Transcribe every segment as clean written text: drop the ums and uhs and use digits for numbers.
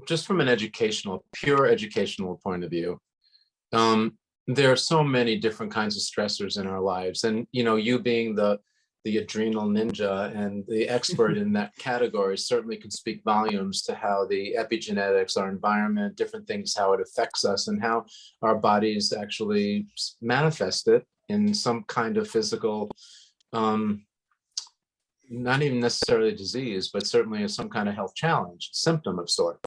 just from an pure educational point of view, there are so many different kinds of stressors in our lives. And, you being the adrenal ninja and the expert in that category certainly can speak volumes to how the epigenetics, our environment, different things, how it affects us and how our bodies actually manifest it in some kind of physical, not even necessarily disease, but certainly some kind of health challenge, symptom of sort.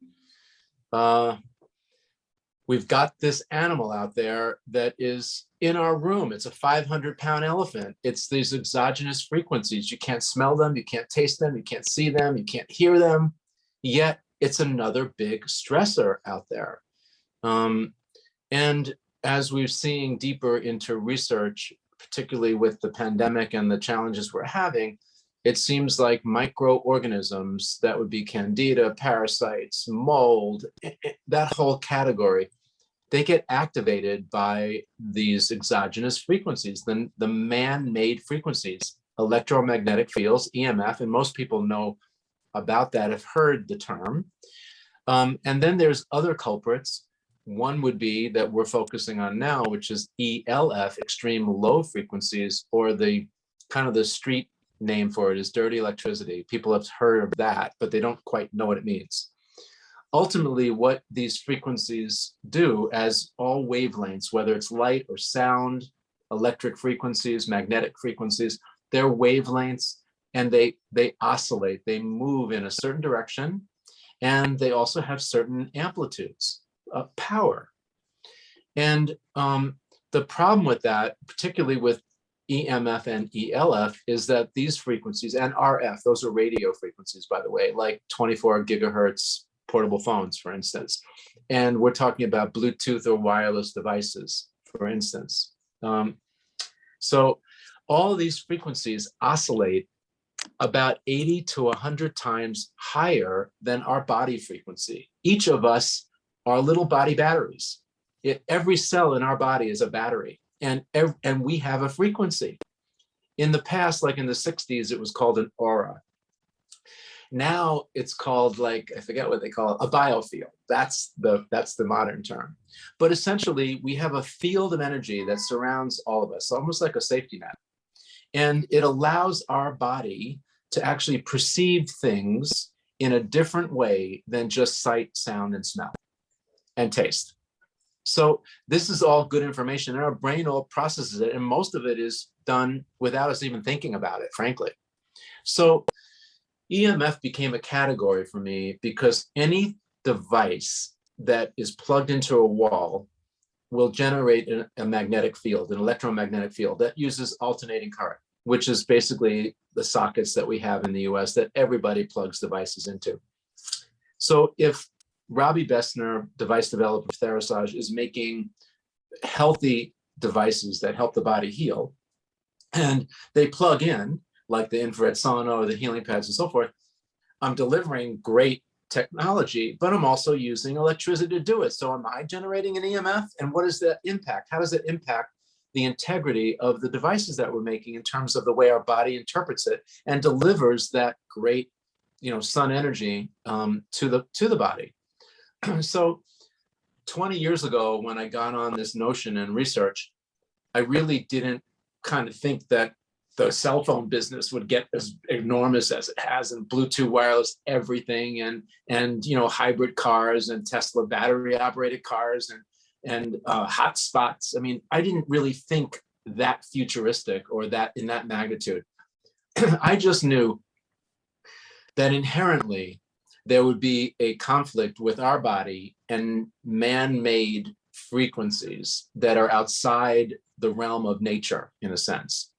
We've got this animal out there that is in our room. It's a 500-pound elephant. It's these exogenous frequencies. You can't smell them, you can't taste them, you can't see them, you can't hear them, yet it's another big stressor out there. And as we're seeing deeper into research, particularly with the pandemic and the challenges we're having, it seems like microorganisms, that would be candida, parasites, mold, that whole category, they get activated by these exogenous frequencies, the man-made frequencies, electromagnetic fields, EMF, and most people know about that, have heard the term. And then there's other culprits. One would be that we're focusing on now, which is ELF, extreme low frequencies, or the kind of the street name for it is dirty electricity. People have heard of that, but they don't quite know what it means. Ultimately, what these frequencies do, as all wavelengths, whether it's light or sound, electric frequencies, magnetic frequencies, they're wavelengths, and they oscillate, they move in a certain direction, and they also have certain amplitudes of power. And the problem with that, particularly with EMF and ELF, is that these frequencies, and RF, those are radio frequencies, by the way, like 24 gigahertz portable phones, for instance. And we're talking about Bluetooth or wireless devices, for instance. So all of these frequencies oscillate about 80 to 100 times higher than our body frequency. Each of us are little body batteries. Every cell in our body is a battery, and we have a frequency. In the past, like in the 60s, it was called an aura. Now it's called, like, I forget what they call it, a biofield. That's the modern term. But essentially, we have a field of energy that surrounds all of us, almost like a safety net. And it allows our body to actually perceive things in a different way than just sight, sound, and smell, and taste. So this is all good information, and our brain all processes it, and most of it is done without us even thinking about it, frankly. So EMF became a category for me because any device that is plugged into a wall will generate a magnetic field, an electromagnetic field that uses alternating current, which is basically the sockets that we have in the US that everybody plugs devices into. So if Robby Besner, device developer of Therasage, is making healthy devices that help the body heal, and they plug in, like the infrared sauna or the healing pads and so forth, I'm delivering great technology, but I'm also using electricity to do it. So am I generating an EMF? And what is that impact? How does it impact the integrity of the devices that we're making in terms of the way our body interprets it and delivers that great, sun energy to the body? So 20 years ago, when I got on this notion and research, I really didn't kind of think that the cell phone business would get as enormous as it has, and Bluetooth wireless everything, and hybrid cars and Tesla battery operated cars and hotspots. I mean, I didn't really think that futuristic or that in that magnitude. I just knew that inherently there would be a conflict with our body and man-made frequencies that are outside the realm of nature, in a sense.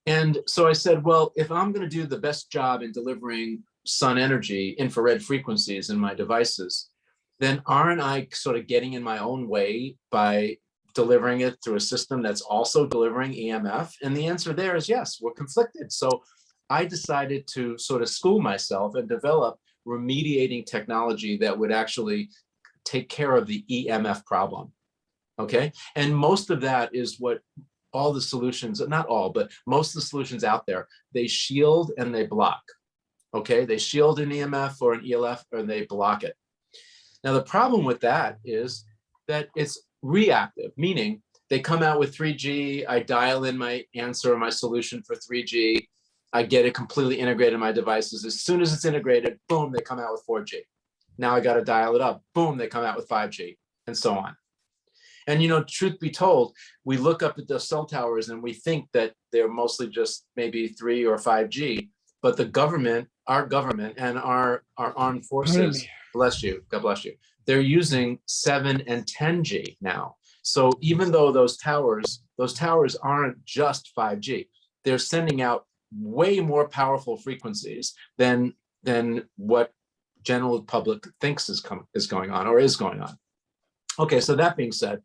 And so I said, well, if I'm going to do the best job in delivering sun energy, infrared frequencies in my devices, then aren't I sort of getting in my own way by delivering it through a system that's also delivering EMF? And the answer there is yes, we're conflicted. So I decided to sort of school myself and develop remediating technology that would actually take care of the EMF problem. Okay. And most of that is what all the solutions, not all, but most of the solutions out there, they shield and they block. Okay. They shield an EMF or an ELF, or they block it. Now, the problem with that is that it's reactive, meaning they come out with 3G, I dial in my answer or my solution for 3G, I get it completely integrated in my devices. As soon as it's integrated, boom, they come out with 4G. Now I got to dial it up, boom, they come out with 5G, and so on. And, you know, truth be told, we look up at the cell towers and we think that they're mostly just maybe 3 or 5G, but the government, our government and our armed forces, bless you, God bless you, they're using 7 and 10G now. So even though those towers aren't just 5G, they're sending out way more powerful frequencies than what general public thinks is going on. Okay, so that being said,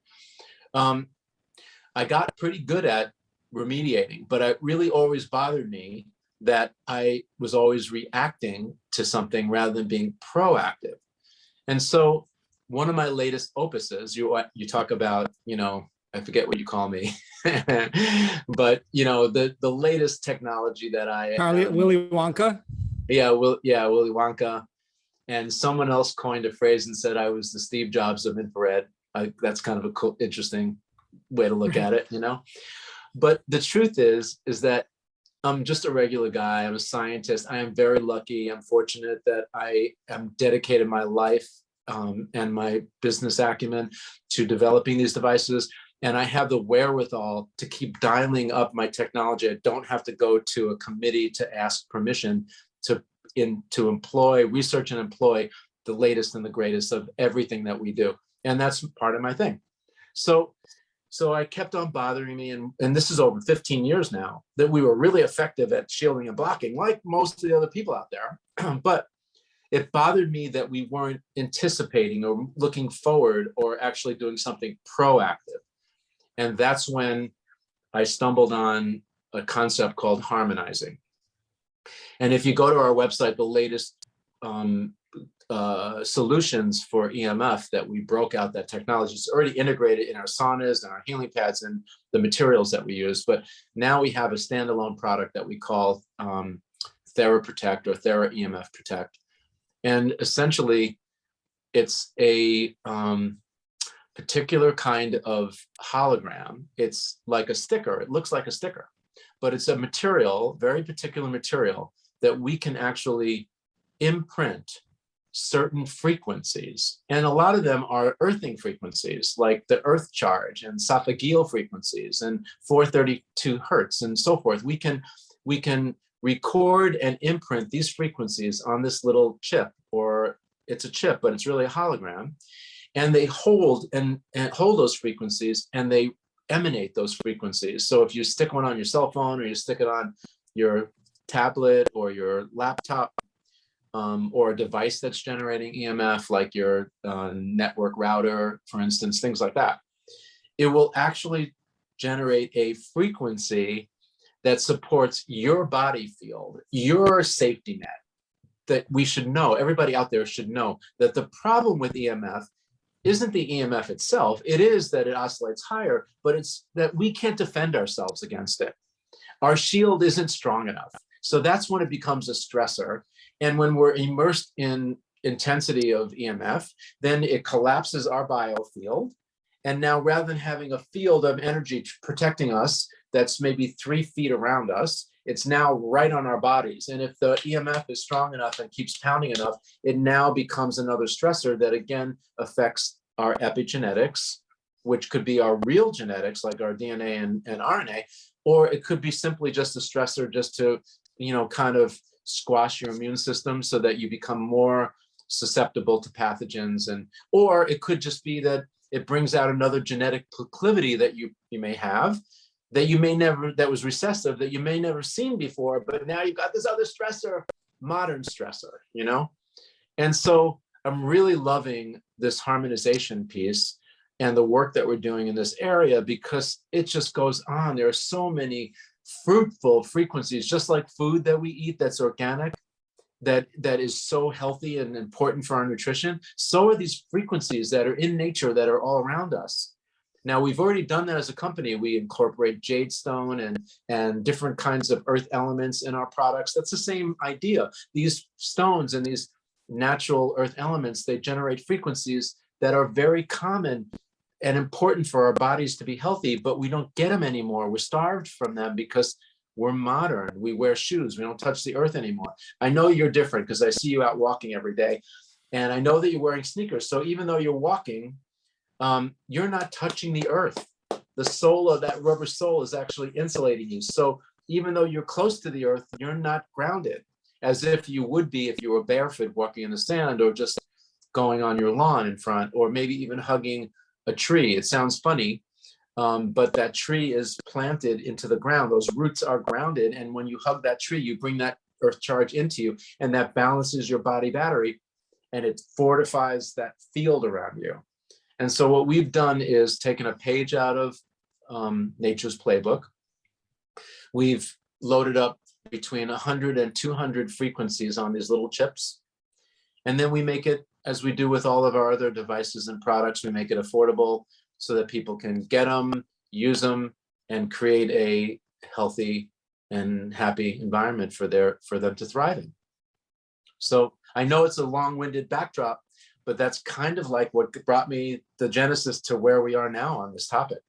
I got pretty good at remediating, but it really always bothered me that I was always reacting to something rather than being proactive. And so one of my latest opuses, you talk about, you know, I forget what you call me, but you know, the latest technology that Willy Wonka. Willy Wonka. And someone else coined a phrase and said I was the Steve Jobs of infrared. That's kind of a cool, interesting way to look at it, you know. But the truth is that I'm just a regular guy. I'm a scientist. I am very lucky. I'm fortunate that I am dedicated my life and my business acumen to developing these devices. And I have the wherewithal to keep dialing up my technology. I don't have to go to a committee to ask permission to research and employ the latest and the greatest of everything that we do. And that's part of my thing. So I kept on bothering me, and this is over 15 years now, that we were really effective at shielding and blocking, like most of the other people out there. But it bothered me that we weren't anticipating or looking forward or actually doing something proactive. And that's when I stumbled on a concept called harmonizing. And if you go to our website, the latest solutions for EMF that we broke out, that technology is already integrated in our saunas and our healing pads and the materials that we use. But now we have a standalone product that we call TheraProtect or Thera EMF Protect. And essentially, it's a particular kind of hologram. It's like a sticker. It looks like a sticker, but it's a material, very particular material, that we can actually imprint certain frequencies. And a lot of them are earthing frequencies, like the earth charge and esophageal frequencies and 432 hertz and so forth. We can record and imprint these frequencies on this little chip, or it's a chip, but it's really a hologram. And they hold those frequencies, and they emanate those frequencies. So if you stick one on your cell phone, or you stick it on your tablet or your laptop, or a device that's generating EMF, like your network router, for instance, things like that, it will actually generate a frequency that supports your body field, your safety net. That we should know, everybody out there should know, that the problem with EMF isn't the EMF itself. It is that it oscillates higher, but it's that we can't defend ourselves against it. Our shield isn't strong enough. So that's when it becomes a stressor. And when we're immersed in intensity of EMF, then it collapses our biofield. And now, rather than having a field of energy protecting us that's maybe 3 feet around us, it's now right on our bodies. And if the EMF is strong enough and keeps pounding enough, it now becomes another stressor that again affects our epigenetics, which could be our real genetics, like our DNA and RNA, or it could be simply just a stressor just to, you know, kind of squash your immune system so that you become more susceptible to pathogens. Or it could just be that it brings out another genetic proclivity that you may have, that was recessive, that you may never seen before, but now you've got this other stressor, modern stressor, you know? And so I'm really loving this harmonization piece and the work that we're doing in this area, because it just goes on. There are so many fruitful frequencies, just like food that we eat that's organic, that is so healthy and important for our nutrition. So are these frequencies that are in nature, that are all around us. Now, we've already done that as a company. We incorporate jade stone and different kinds of earth elements in our products. That's the same idea. These stones and these natural earth elements, they generate frequencies that are very common and important for our bodies to be healthy, but we don't get them anymore. We're starved from them because we're modern. We wear shoes. We don't touch the earth anymore. I know you're different because I see you out walking every day, and I know that you're wearing sneakers. So even though you're walking, you're not touching the earth. The sole of that rubber sole is actually insulating you. So even though you're close to the earth, you're not grounded, as if you would be if you were barefoot walking in the sand, or just going on your lawn in front, or maybe even hugging a tree. It sounds funny, but that tree is planted into the ground. Those roots are grounded. And when you hug that tree, you bring that earth charge into you, and that balances your body battery, and it fortifies that field around you. And so what we've done is taken a page out of nature's playbook. We've loaded up between 100 and 200 frequencies on these little chips. And then we make it, as we do with all of our other devices and products, we make it affordable so that people can get them, use them, and create a healthy and happy environment for them to thrive in. So I know it's a long-winded backdrop, but that's kind of like what brought me the genesis to where we are now on this topic.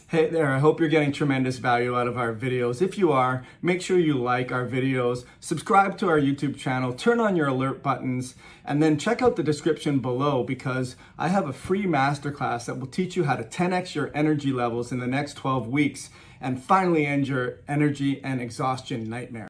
Hey there, I hope you're getting tremendous value out of our videos. If you are, make sure you like our videos, subscribe to our YouTube channel, turn on your alert buttons, and then check out the description below, because I have a free masterclass that will teach you how to 10x your energy levels in the next 12 weeks and finally end your energy and exhaustion nightmare.